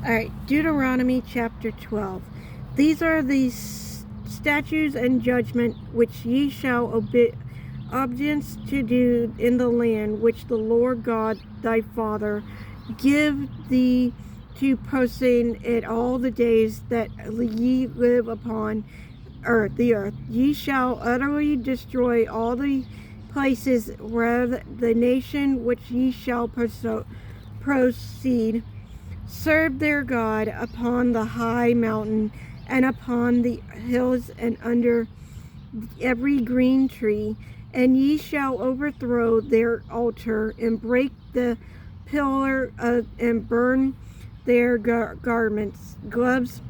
All right, Deuteronomy chapter 12. These are the statutes and judgment which ye shall obedience to do in the land which the Lord God thy Father give thee to possess it all the days that ye live upon the earth. Ye shall utterly destroy all the places where the nation which ye shall proceed serve their God upon the high mountain and upon the hills and under every green tree, and ye shall overthrow their altar and break the pillar and burn their gloves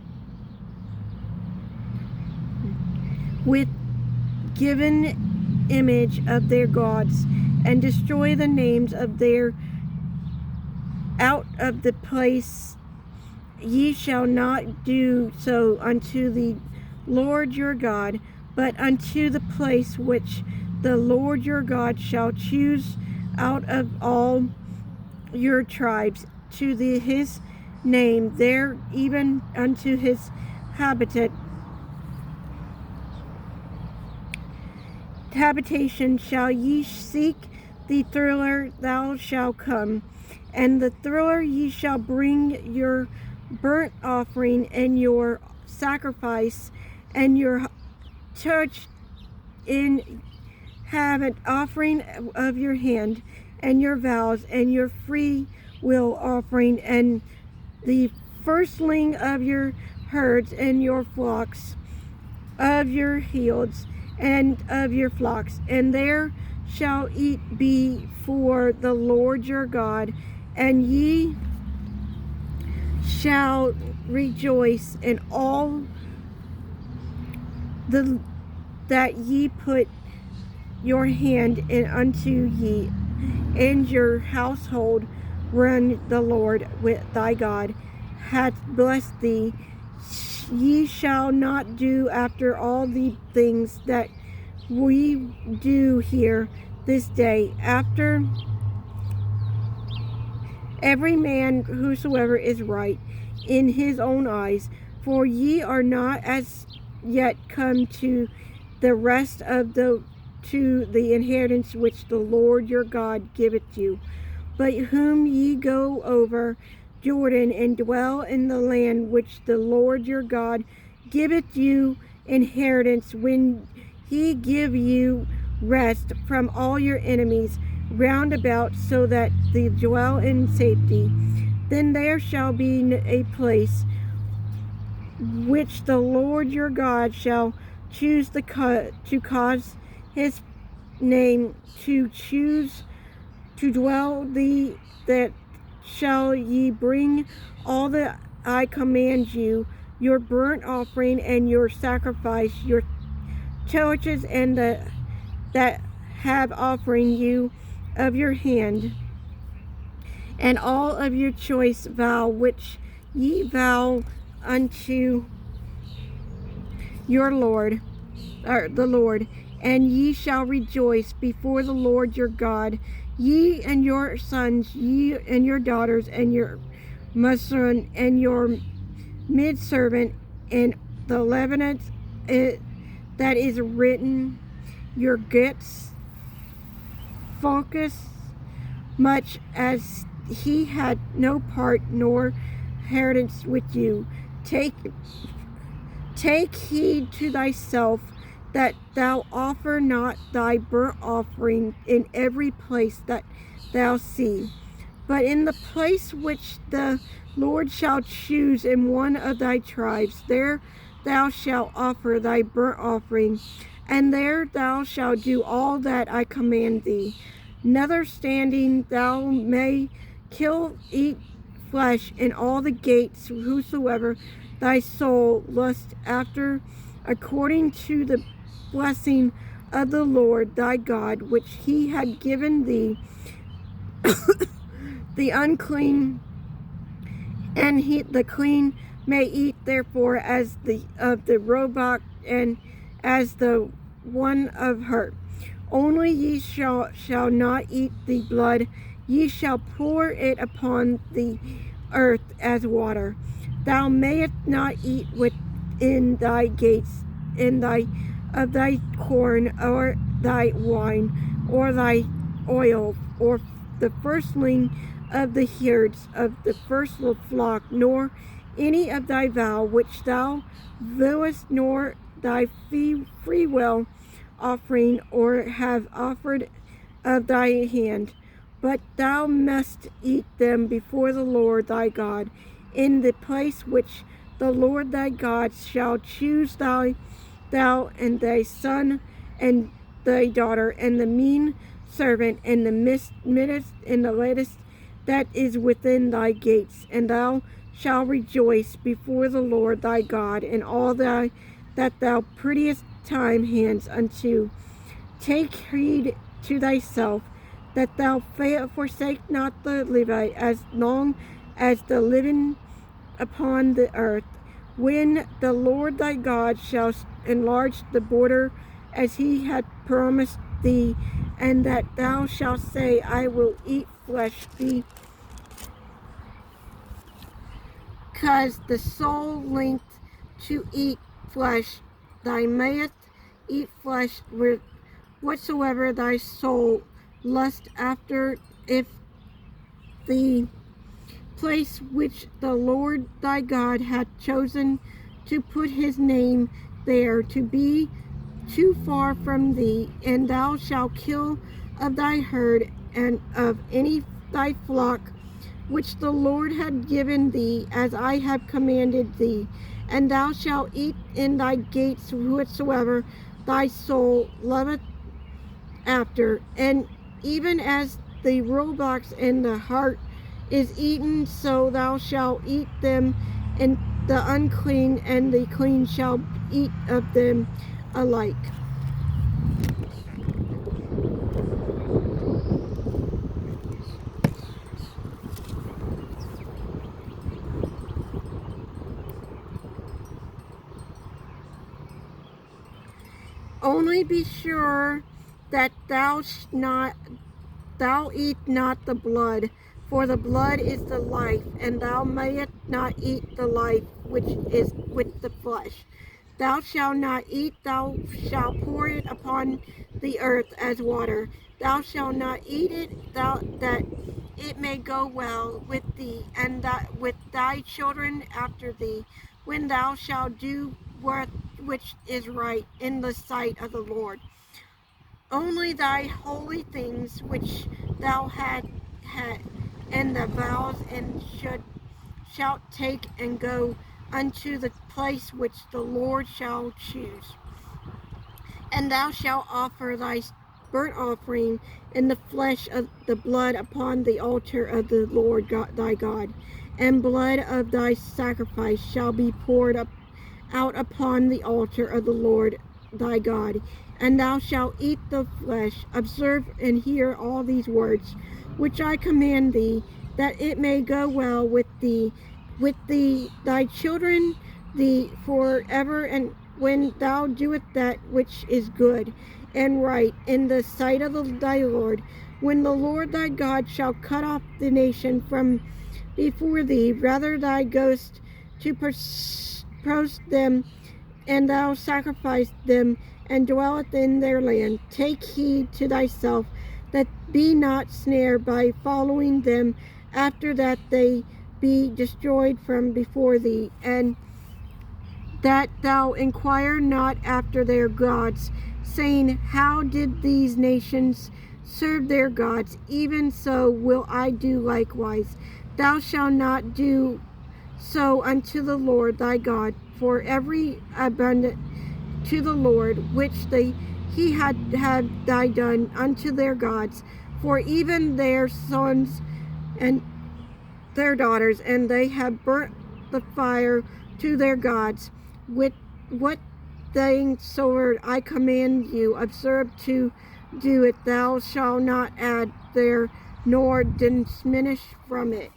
with given image of their gods, and destroy the names of their out of the place. Ye shall not do so unto the Lord your God, but unto the place which the Lord your God shall choose out of all your tribes to his name there, even unto his habitation shall ye seek the thither thou shalt come, and the thither ye shall bring your burnt offering and your sacrifice and your church in habit offering of your hand, and your vows and your free will offering, and the firstling of your herds and your flocks, of your fields and of your flocks, and there shall it be for the Lord your God, and ye shall rejoice in all that ye put your hand in unto ye and your household, wherein the Lord with thy God hath blessed thee. Ye shall not do after all the things that we do here this day, after every man whosoever is right in his own eyes, for ye are not as yet come to the rest of the inheritance which the Lord your God giveth you, but whom ye go over Jordan and dwell in the land which the Lord your God giveth you inheritance, when he give you rest from all your enemies round about, so that they dwell in safety. Then there shall be a place which the Lord your God shall choose to cause his name to choose to dwell thee, that shall ye bring all that I command you, your burnt offering and your sacrifice, your churches, and that have offering you of your hand, and all of your choice vow which ye vow unto your Lord, or the Lord, and ye shall rejoice before the Lord your God, ye and your sons, ye and your daughters, and your muslin, and your maidservant, and the leaveneth that is written, your gifts focus, much as he had no part nor inheritance with you. Take heed to thyself that thou offer not thy burnt offering in every place that thou see, but in the place which the Lord shall choose in one of thy tribes, there thou shalt offer thy burnt offering, and there thou shalt do all that I command thee. Notwithstanding thou may kill, eat flesh in all the gates, whosoever thy soul lust after, according to the blessing of the Lord thy God, which he had given thee. The unclean and the clean may eat therefore as of the roebuck and as the one of her. Only ye shall not eat the blood. Ye shall pour it upon the earth as water. Thou mayest not eat within thy gates in thy of thy corn, or thy wine, or thy oil, or the firstling of the herds of the first flock, nor any of thy vow which thou vowest, nor thy freewill offering, or have offered of thy hand. But thou must eat them before the Lord thy God, in the place which the Lord thy God shall choose, thou and thy son and thy daughter, and the mean servant, and the middest and the latest that is within thy gates. And thou shalt rejoice before the Lord thy God in all that thou puttest time hands unto. Take heed to thyself that thou forsake not the Levite as long as the living upon the earth, when the Lord thy God shall enlarge the border as he had promised thee, and that thou shalt say, I will eat flesh, because the soul linked to eat flesh. Thy mayest eat flesh whatsoever thy soul lust after, if the place which the Lord thy God hath chosen to put his name there to be too far from thee. And thou shalt kill of thy herd and of any thy flock which the Lord had given thee, as I have commanded thee. And thou shalt eat in thy gates whatsoever thy soul loveth after. And even as the roebucks and the hart is eaten, so thou shalt eat them, and the unclean and the clean shall eat of them alike. Only be sure that thou eat not the blood, for the blood is the life, and thou mayest not eat the life which is with the flesh. Thou shalt not eat, thou shalt pour it upon the earth as water. Thou shalt not eat it, that it may go well with thee, and that with thy children after thee, when thou shalt do which is right in the sight of the Lord. Only thy holy things which thou had, and the vows, and shalt take and go unto the place which the Lord shall choose. And thou shalt offer thy burnt offering in the flesh of the blood upon the altar of the Lord God, thy God, and blood of thy sacrifice shall be poured out upon the altar of the Lord thy God. And thou shalt eat the flesh. Observe and hear all these words, which I command thee, that it may go well with thee, thy children, thee forever, and when thou doest that which is good and right in the sight of thy Lord, when the Lord thy God shall cut off the nation from before thee, rather thy goest to post them, and thou sacrifice them, and dwelleth in their land. Take heed to thyself, that be not snared by following them, after that they be destroyed from before thee, and that thou inquire not after their gods, saying, how did these nations serve their gods? Even so will I do likewise. Thou shalt not do so unto the Lord thy God, for every abundant to the Lord, which he had thy done unto their gods, for even their sons and their daughters, and they have burnt the fire to their gods. With what things soever I command you, observe to do it. Thou shalt not add there, nor diminish from it.